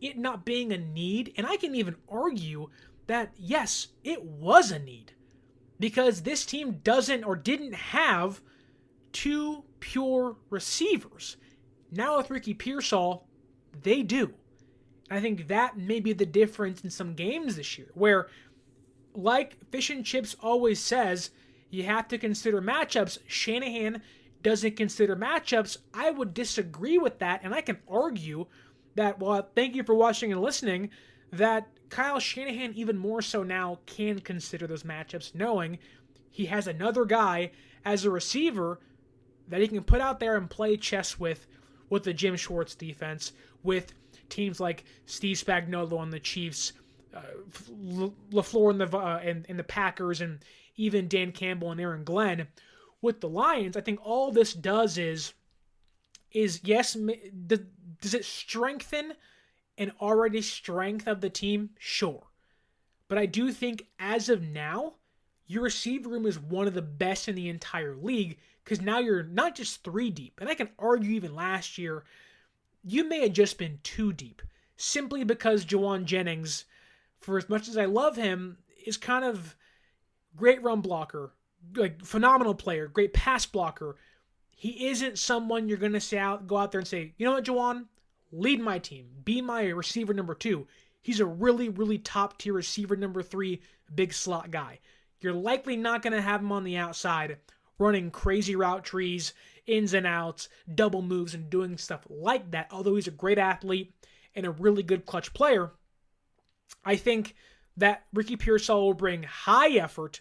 it not being a need. And I can even argue that, yes, it was a need, because this team doesn't or didn't have 2 pure receivers. Now with Ricky Pearsall, they do. I think that may be the difference in some games this year, where, like Fish and Chips always says, you have to consider matchups. Shanahan doesn't consider matchups. I would disagree with that, and I can argue that, well, thank you for watching and listening, that Kyle Shanahan even more so now can consider those matchups, knowing he has another guy as a receiver that he can put out there and play chess with the Jim Schwartz defense, with teams like Steve Spagnuolo on the Chiefs, LaFleur and the Packers, and even Dan Campbell and Aaron Glenn. With the Lions, I think all this does is yes, does it strengthen an already strength of the team? Sure. But I do think as of now, your receiver room is one of the best in the entire league, because now you're not just 3 deep. And I can argue even last year, you may have just been 2 deep, simply because Juwan Jennings, for as much as I love him, is kind of great run blocker, like phenomenal player, great pass blocker. He isn't someone you're going to go out there and say, you know what, Juwan, lead my team, be my receiver number 2. He's a really, really top tier receiver number 3, big slot guy. You're likely not going to have him on the outside running crazy route trees, ins and outs, double moves, and doing stuff like that. Although he's a great athlete and a really good clutch player, I think that Ricky Pearsall will bring high effort.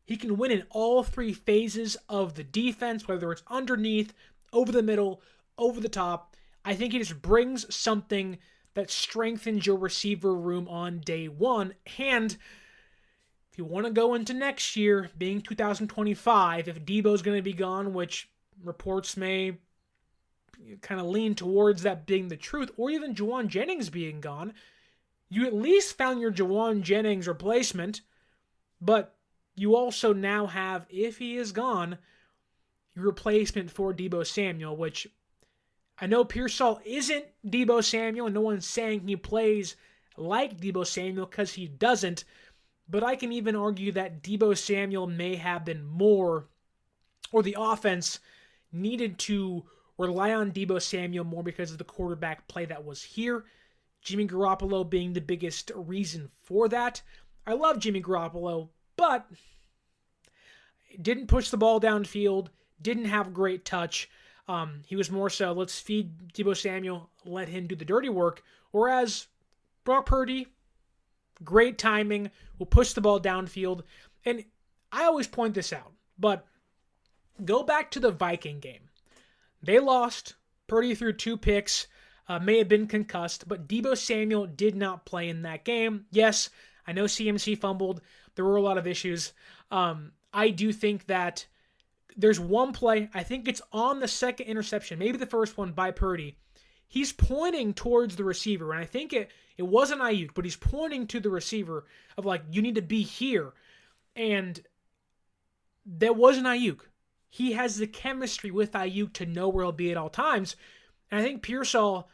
He can win in all 3 phases of the defense, whether it's underneath, over the middle, over the top. I think he just brings something that strengthens your receiver room on day 1. And if you want to go into next year, being 2025, if Deebo's going to be gone, which reports may kind of lean towards that being the truth, or even Juwan Jennings being gone, you at least found your Juwan Jennings replacement, but you also now have, if he is gone, your replacement for Deebo Samuel, which I know Pearsall isn't Deebo Samuel, and no one's saying he plays like Deebo Samuel because he doesn't, but I can even argue that Deebo Samuel may have been more, or the offense needed to rely on Deebo Samuel more because of the quarterback play that was here. Jimmy Garoppolo being the biggest reason for that. I love Jimmy Garoppolo, but didn't push the ball downfield, didn't have great touch. He was more so, let's feed Deebo Samuel, let him do the dirty work. Whereas Brock Purdy, great timing, will push the ball downfield. And I always point this out, but go back to the Viking game. They lost. Purdy threw 2 picks, may have been concussed, but Deebo Samuel did not play in that game. Yes, I know CMC fumbled. There were a lot of issues. I do think that there's one play, I think it's on the second interception, maybe the first one by Purdy. He's pointing towards the receiver, and I think it wasn't Aiyuk, but he's pointing to the receiver of like, you need to be here. And that wasn't Aiyuk. He has the chemistry with Aiyuk to know where he'll be at all times. And I think Pearsall,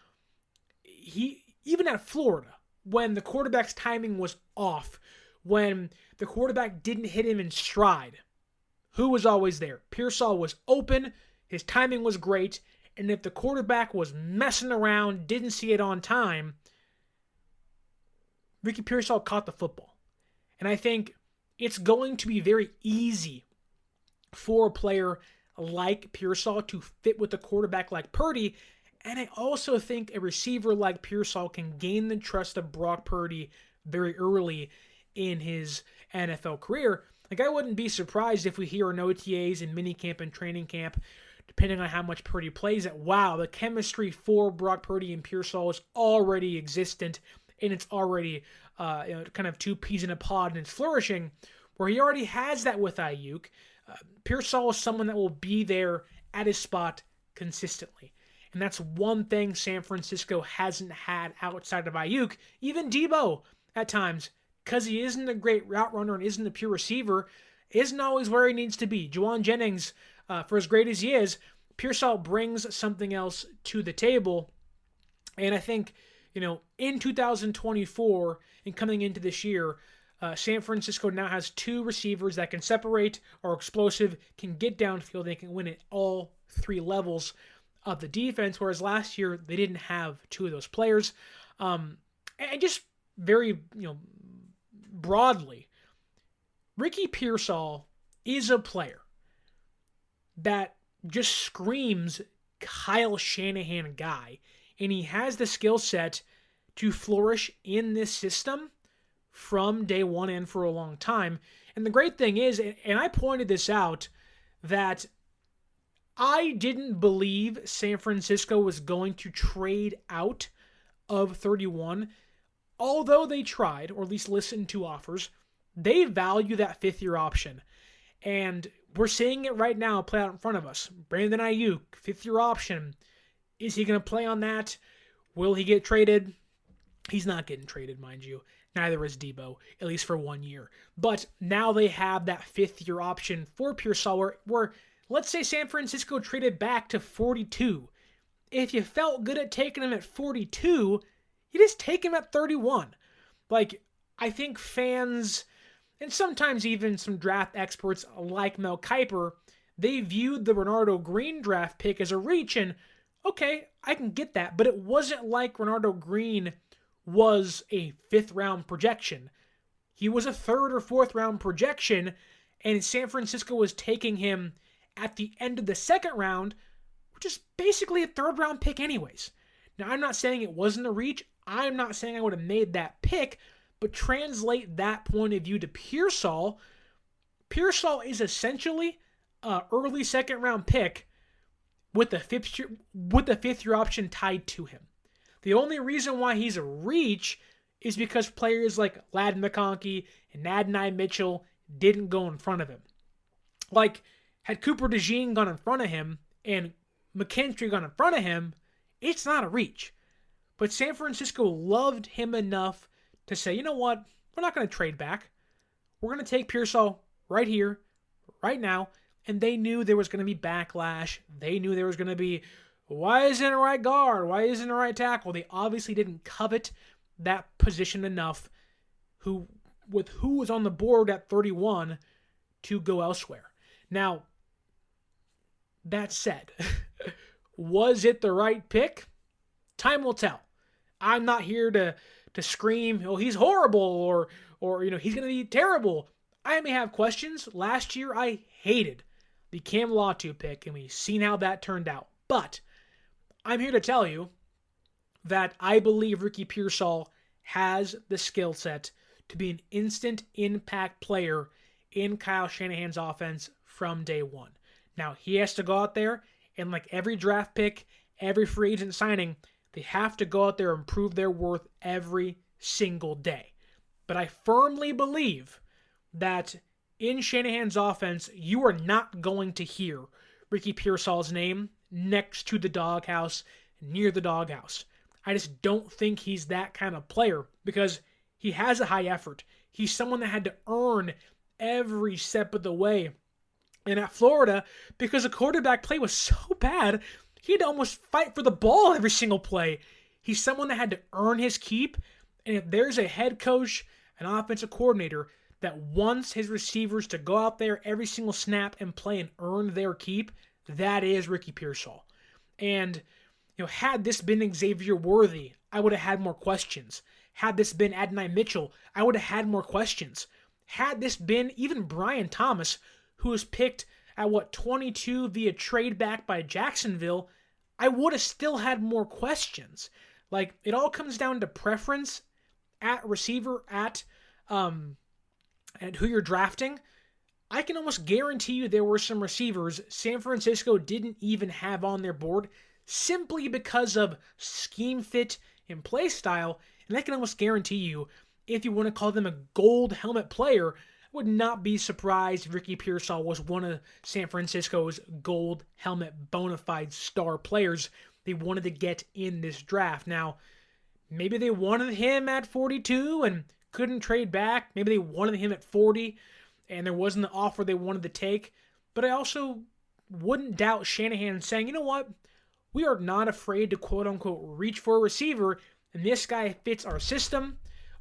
even at Florida, when the quarterback's timing was off, when the quarterback didn't hit him in stride, who was always there? Pearsall was open, his timing was great, and if the quarterback was messing around, didn't see it on time, Ricky Pearsall caught the football. And I think it's going to be very easy for a player like Pearsall to fit with a quarterback like Purdy. And I also think a receiver like Pearsall can gain the trust of Brock Purdy very early in his NFL career. Like, I wouldn't be surprised if we hear in OTAs and minicamp and training camp, depending on how much Purdy plays, that, wow, the chemistry for Brock Purdy and Pearsall is already existent, and it's already kind of 2 peas in a pod, and it's flourishing, where he already has that with Aiyuk. Pearsall is someone that will be there at his spot consistently. And that's one thing San Francisco hasn't had outside of Aiyuk. Even Deebo, at times, because he isn't a great route runner and isn't a pure receiver, isn't always where he needs to be. Juwan Jennings, for as great as he is, Pearsall brings something else to the table. And I think, in 2024 and coming into this year, San Francisco now has 2 receivers that can separate, are explosive, can get downfield, they can win at all 3 levels of the defense, whereas last year they didn't have 2 of those players. And just very, broadly, Ricky Pearsall is a player that just screams Kyle Shanahan guy, and he has the skill set to flourish in this system from day one and for a long time. And the great thing is, and I pointed this out, that I didn't believe San Francisco was going to trade out of 31. Although they tried, or at least listened to offers, they value that 5th-year option. And we're seeing it right now play out in front of us. Brandon Aiyuk, 5th-year option. Is he going to play on that? Will he get traded? He's not getting traded, mind you. Neither is Deebo, at least for 1 year. But now they have that 5th-year option for Pearsall, where let's say San Francisco traded back to 42. If you felt good at taking him at 42, you just take him at 31. Like, I think fans, and sometimes even some draft experts like Mel Kiper, they viewed the Renardo Green draft pick as a reach, and okay, I can get that, but it wasn't like Renardo Green was a 5th-round projection. He was a 3rd or 4th-round projection, and San Francisco was taking him at the end of the 2nd round, which is basically a 3rd-round pick anyways. Now, I'm not saying it wasn't a reach. I'm not saying I would have made that pick, but translate that point of view to Pearsall. Pearsall is essentially an early 2nd-round pick with the 5th-year option tied to him. The only reason why he's a reach is because players like Ladd McConkey and Adonai Mitchell didn't go in front of him. Like, had Cooper DeJean gone in front of him and McKinstry gone in front of him, it's not a reach. But San Francisco loved him enough to say, you know what, we're not going to trade back. We're going to take Pearsall right here, right now. And they knew there was going to be backlash. They knew there was going to be, why isn't it right guard? Why isn't it right tackle? They obviously didn't covet that position enough with who was on the board at 31 to go elsewhere. Now, that said, was it the right pick? Time will tell. I'm not here to scream, oh, he's horrible, or he's going to be terrible. I may have questions. Last year, I hated the Cam Latu pick, and we've seen how that turned out. But I'm here to tell you that I believe Ricky Pearsall has the skill set to be an instant impact player in Kyle Shanahan's offense from day one. Now, he has to go out there, and like every draft pick, every free agent signing, they have to go out there and prove their worth every single day. But I firmly believe that in Shanahan's offense, you are not going to hear Ricky Pearsall's name next to the doghouse, near the doghouse. I just don't think he's that kind of player because he has a high effort. He's someone that had to earn every step of the way. And at Florida, because the quarterback play was so bad, he had to almost fight for the ball every single play. He's someone that had to earn his keep. And if there's a head coach, an offensive coordinator that wants his receivers to go out there every single snap and play and earn their keep, that is Ricky Pearsall. And had this been Xavier Worthy, I would have had more questions. Had this been Adonai Mitchell, I would have had more questions. Had this been even Brian Thomas, who was picked at 22 via trade back by Jacksonville, I would have still had more questions. Like, it all comes down to preference at receiver, at who you're drafting. I can almost guarantee you there were some receivers San Francisco didn't even have on their board simply because of scheme fit and play style. And I can almost guarantee you, if you want to call them a gold helmet player, I would not be surprised if Ricky Pearsall was one of San Francisco's gold helmet bona fide star players they wanted to get in this draft. Now, maybe they wanted him at 42 and couldn't trade back. Maybe they wanted him at 40 and there wasn't the offer they wanted to take. But I also wouldn't doubt Shanahan saying, you know what? We are not afraid to quote-unquote reach for a receiver, and this guy fits our system,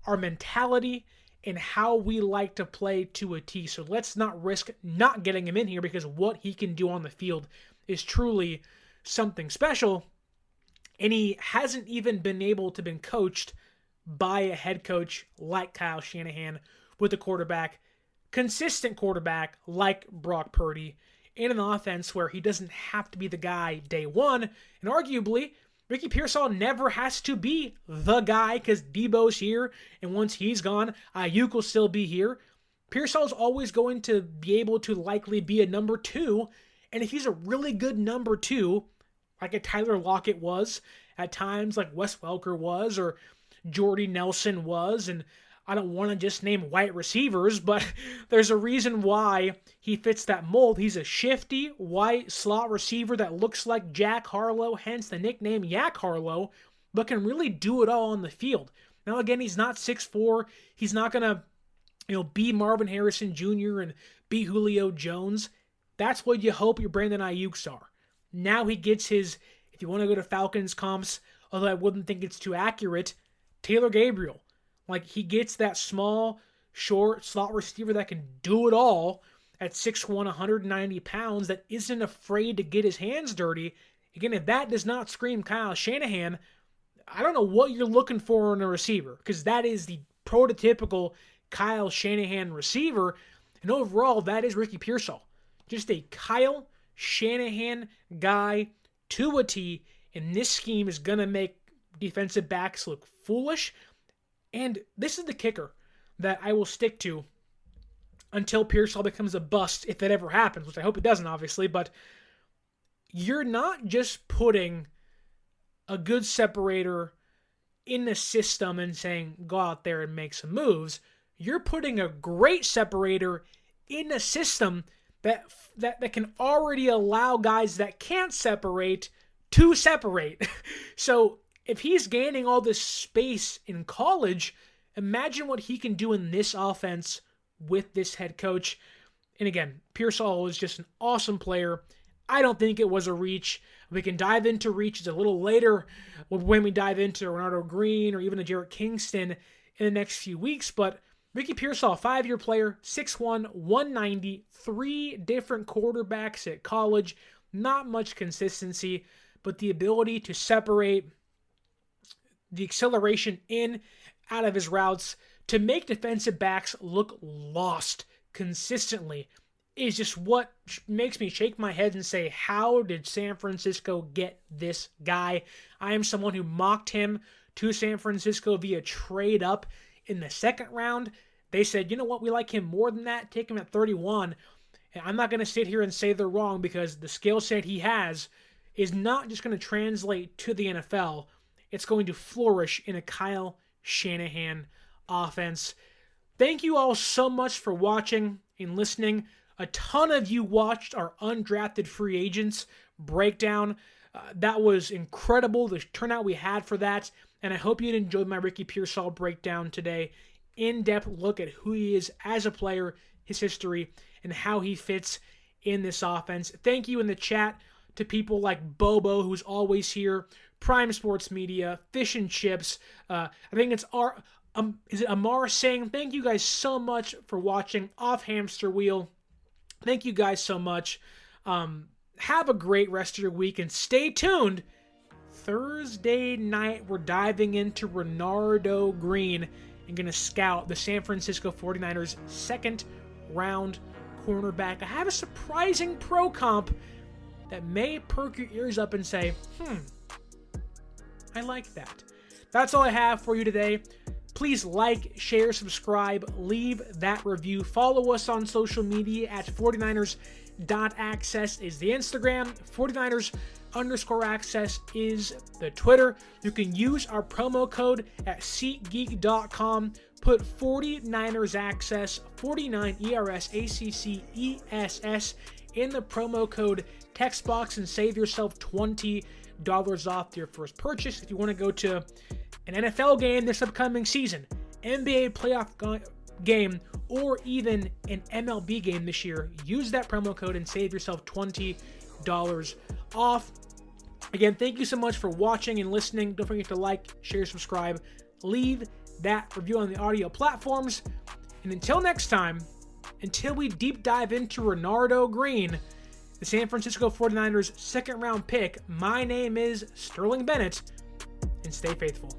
our mentality, and how we like to play to a T. So let's not risk not getting him in here because what he can do on the field is truly something special. And he hasn't even been able to been coached by a head coach like Kyle Shanahan with a quarterback, consistent quarterback like Brock Purdy, in an offense where he doesn't have to be the guy day one. And arguably, Ricky Pearsall never has to be the guy because Deebo's here, and once he's gone, Aiyuk will still be here. Pearsall's always going to be able to likely be a number two, and if he's a really good number two, like a Tyler Lockett was at times, like Wes Welker was, or Jordy Nelson was, and I don't want to just name white receivers, but there's a reason why he fits that mold. He's a shifty, white slot receiver that looks like Jack Harlow, hence the nickname Yak Harlow, but can really do it all on the field. Now, again, he's not 6'4". He's not going to, be Marvin Harrison Jr. and be Julio Jones. That's what you hope your Brandon Aiyuks are. Now he gets his, if you want to go to Falcons comps, although I wouldn't think it's too accurate, Taylor Gabriel. Like, he gets that small, short slot receiver that can do it all at 6'1", 190 pounds, that isn't afraid to get his hands dirty. Again, if that does not scream Kyle Shanahan, I don't know what you're looking for in a receiver, because that is the prototypical Kyle Shanahan receiver. And overall, that is Ricky Pearsall. Just a Kyle Shanahan guy to a T, and this scheme is going to make defensive backs look foolish. And this is the kicker that I will stick to until Pearsall becomes a bust, if that ever happens, which I hope it doesn't, obviously. But you're not just putting a good separator in the system and saying, go out there and make some moves. You're putting a great separator in a system that can already allow guys that can't separate to separate. So if he's gaining all this space in college, imagine what he can do in this offense with this head coach. And again, Pearsall is just an awesome player. I don't think it was a reach. We can dive into reaches a little later when we dive into Renardo Green or even a Jarrett Kingston in the next few weeks. But Ricky Pearsall, 5-year player, 6'1", 190, 3 different quarterbacks at college. Not much consistency, but the ability to separate the acceleration in, out of his routes, to make defensive backs look lost consistently is just what makes me shake my head and say, how did San Francisco get this guy? I am someone who mocked him to San Francisco via trade up in the second round. They said, you know what, we like him more than that, take him at 31. And I'm not going to sit here and say they're wrong, because the skill set he has is not just going to translate to the NFL. It's going to flourish in a Kyle Shanahan offense. Thank you all so much for watching and listening. A ton of you watched our undrafted free agents breakdown. That was incredible, the turnout we had for that. And I hope you enjoyed my Ricky Pearsall breakdown today. In-depth look at who he is as a player, his history, and how he fits in this offense. Thank you in the chat to people like Bobo, who's always here, Prime Sports Media, Fish and Chips. I think it's is it Amar saying, thank you guys so much for watching Off Hamster Wheel. Thank you guys so much. Have a great rest of your week, and stay tuned. Thursday night, we're diving into Renardo Green and going to scout the San Francisco 49ers second round cornerback. I have a surprising pro comp that may perk your ears up and say, I like that. That's all I have for you today. Please like, share, subscribe, leave that review. Follow us on social media at 49ers.access is the Instagram. 49ers_access is the Twitter. You can use our promo code at SeatGeek.com. Put 49ers Access, 49 ERSACCESS in the promo code text box and save yourself $20 off your first purchase. If you want to go to an NFL game this upcoming season, NBA playoff game, or even an MLB game this year, use that promo code and save yourself $20 off. Again, thank you so much for watching and listening. Don't forget to like, share, subscribe, leave that review on the audio platforms. And until next time, until we deep dive into Renardo Green, the San Francisco 49ers second round pick, my name is Sterling Bennett, and stay faithful.